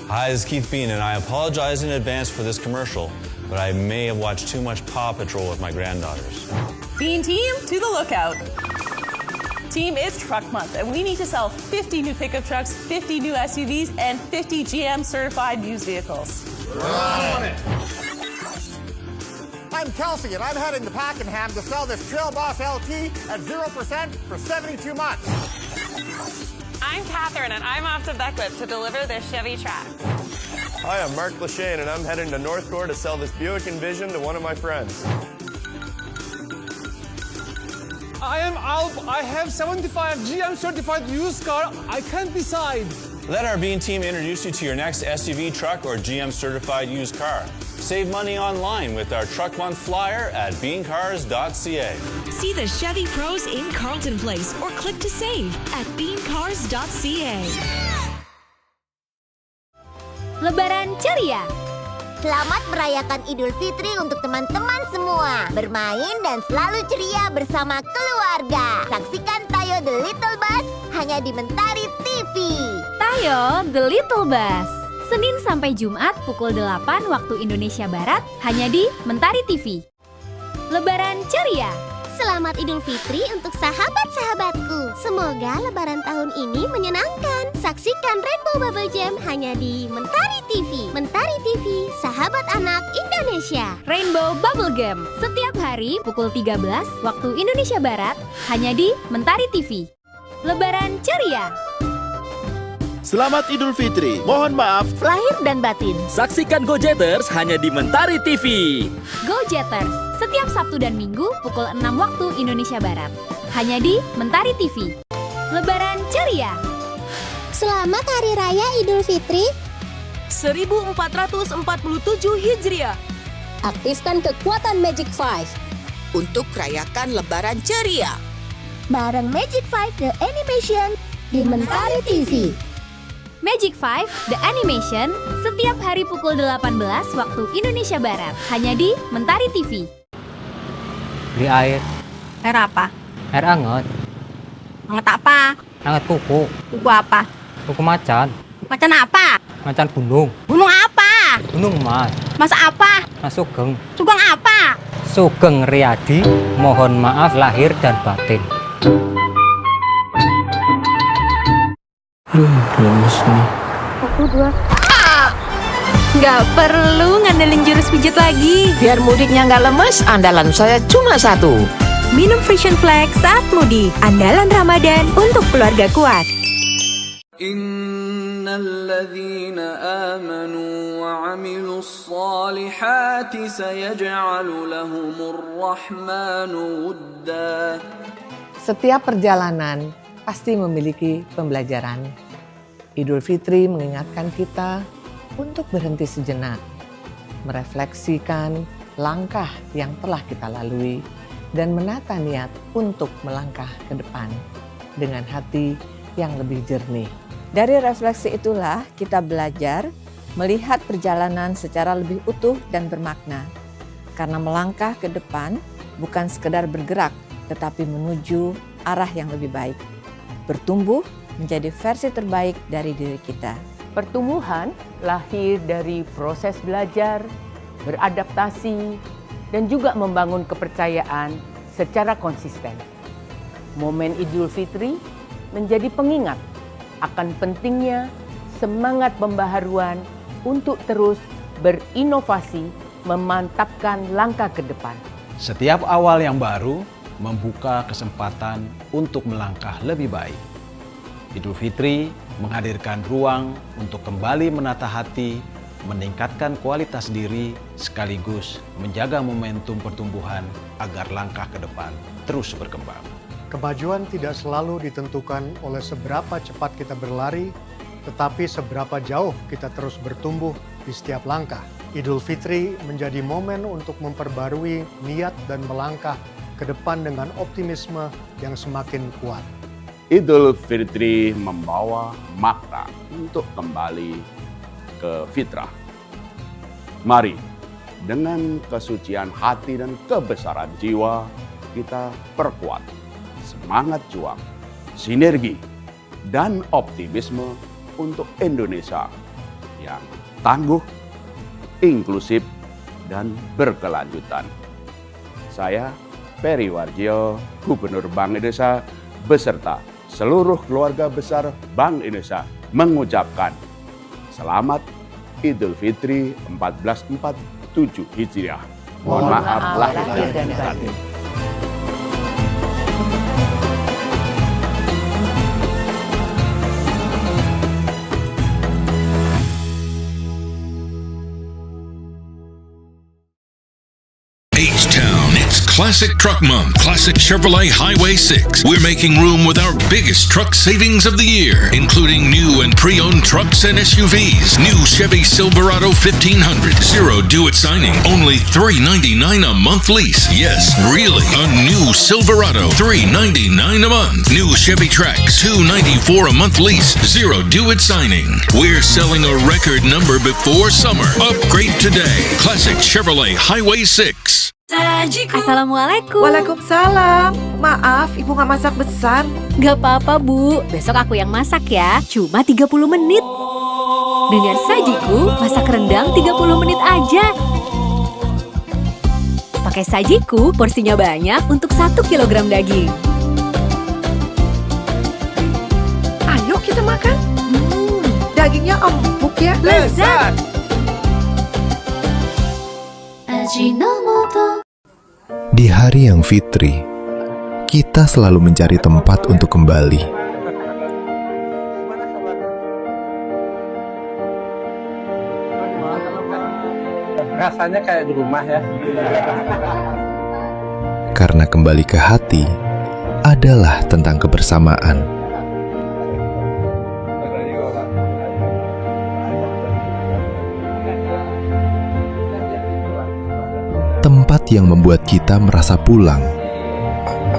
Hi, this is Keith Bean, and I apologize in advance for this commercial, but I may have watched too much Paw Patrol with my granddaughters. Bean Team, to the lookout. Team, it's Truck Month, and we need to sell 50 new pickup trucks, 50 new SUVs, and 50 GM certified used vehicles. I'm Kelsey, and I'm heading to Pakenham to sell this Trail Boss LT at 0% for 72 months. I'm Catherine, and I'm off to Beckwith to deliver this Chevy Trax. Hi, I'm Mark Lachane, and I'm heading to Northcore to sell this Buick Envision to one of my friends. I am Alp. I have 75 GM certified used car. I can't decide. Let our Bean Team introduce you to your next SUV, truck, or GM certified used car. Save money online with our Truck Month flyer at beancars.ca. See the Chevy Pros in Carlton Place or click to save at beancars.ca. Lebaran ceria. Selamat merayakan Idul Fitri untuk teman-teman semua. Bermain dan selalu ceria bersama keluarga. Saksikan Tayo The Little Bus hanya di Mentari TV. Tayo The Little Bus. Senin sampai Jumat pukul 8 waktu Indonesia Barat hanya di Mentari TV. Lebaran ceria. Selamat Idul Fitri untuk sahabat-sahabatku. Semoga Lebaran tahun ini menyenangkan. Saksikan Rainbow Bubble Jam hanya di Mentari TV. Mentari TV, sahabat anak Indonesia. Rainbow Bubble Gum setiap hari pukul 13 waktu Indonesia Barat hanya di Mentari TV. Lebaran ceria. Selamat Idul Fitri. Mohon maaf Lahir dan batin. Saksikan Go Jetters hanya di Mentari TV. Go Jetters setiap Sabtu dan Minggu pukul 6 waktu Indonesia Barat hanya di Mentari TV. Lebaran ceria. Selamat Hari Raya Idul Fitri 1447 Hijriah. Aktifkan kekuatan Magic 5 Untuk rayakan Lebaran ceria. bareng Magic 5 The Animation di Mentari TV. Magic 5 The Animation setiap hari pukul 18 waktu Indonesia Barat hanya di Mentari TV. Beli air. Air apa? Air hangat. Hangat apa? Hangat kuku. Kuku apa? Kuku macan. Macan apa? Macan gunung. Gunung apa? Gunung Mas. Mas apa? Mas Sugeng. Sugeng apa? Sugeng Riyadi. Mohon maaf lahir dan batin. lemes nih. 1, 2. Nggak perlu ngandelin jurus pijat lagi. Biar mudiknya nggak lemes, andalan saya cuma satu. Minum Frisian Flex saat mudik. Andalan Ramadan untuk keluarga kuat. Innalladzina amanu wa 'amilus solihati sayaj'alu lahumur rahmanu wudda. Setiap perjalanan pasti memiliki pembelajaran. Idul Fitri mengingatkan kita untuk berhenti sejenak, merefleksikan langkah yang telah kita lalui, dan menata niat untuk melangkah ke depan dengan hati yang lebih jernih. Dari refleksi itulah kita belajar melihat perjalanan secara lebih utuh dan bermakna. Karena melangkah ke depan bukan sekedar bergerak, tetapi menuju arah yang lebih baik. Bertumbuh menjadi versi terbaik dari diri kita. Pertumbuhan lahir dari proses belajar, beradaptasi, dan juga membangun kepercayaan secara konsisten. Momen Idul Fitri menjadi pengingat akan pentingnya semangat pembaharuan untuk terus berinovasi, memantapkan langkah ke depan. Setiap awal yang baru membuka kesempatan untuk melangkah lebih baik. Idul Fitri menghadirkan ruang untuk kembali menata hati, meningkatkan kualitas diri, sekaligus menjaga momentum pertumbuhan agar langkah ke depan terus berkembang. Kemajuan tidak selalu ditentukan oleh seberapa cepat kita berlari, tetapi seberapa jauh kita terus bertumbuh di setiap langkah. Idul Fitri menjadi momen untuk memperbarui niat dan melangkah ke depan dengan optimisme yang semakin kuat. Idul Fitri membawa makna untuk kembali ke fitrah. Mari, dengan kesucian hati dan kebesaran jiwa, kita perkuat semangat juang, sinergi, dan optimisme untuk Indonesia yang tangguh, inklusif, dan berkelanjutan. Saya, Peri Warjio, Gubernur Bank Indonesia, beserta seluruh keluarga besar Bank Indonesia mengucapkan Selamat Idul Fitri 1447 Hijriah. Mohon maaf lahir dan batin. H-Town, it's Classic Truck Month. Classic Chevrolet Highway 6. We're making room with our biggest truck savings of the year, including new and pre-owned trucks and SUVs. New Chevy Silverado 1500, zero due at signing, only $399 a month lease. Yes, really, a new Silverado, $399 a month. New Chevy Trax, $294 a month lease, zero due at signing. We're selling a record number before summer. Upgrade today. Classic Chevrolet Highway 6. Assalamualaikum. Waalaikumsalam. Maaf, Ibu nggak masak besar. Gak apa-apa, Bu. Besok aku yang masak ya. Cuma 30 menit. Dengan Sajiku, masak rendang 30 menit aja. Pakai Sajiku, porsinya banyak untuk 1 kilogram daging. Ayo kita makan. Dagingnya empuk ya. Lezat. Di hari yang fitri, kita selalu mencari tempat untuk kembali. Rasanya kayak di rumah ya. Karena kembali ke hati adalah tentang kebersamaan. Tempat yang membuat kita merasa pulang.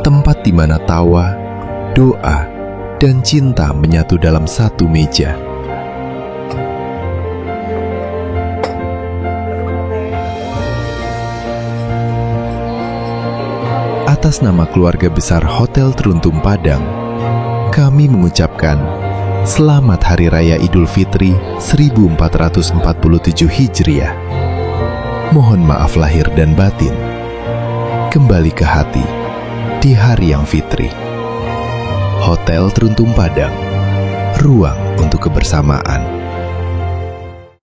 Tempat di mana tawa, doa, dan cinta menyatu dalam satu meja. Atas nama keluarga besar Hotel Teruntum Padang, kami mengucapkan Selamat Hari Raya Idul Fitri 1447 Hijriah. Mohon maaf lahir dan batin. Kembali ke hati di hari yang fitri. Hotel Teruntum Padang, ruang untuk kebersamaan.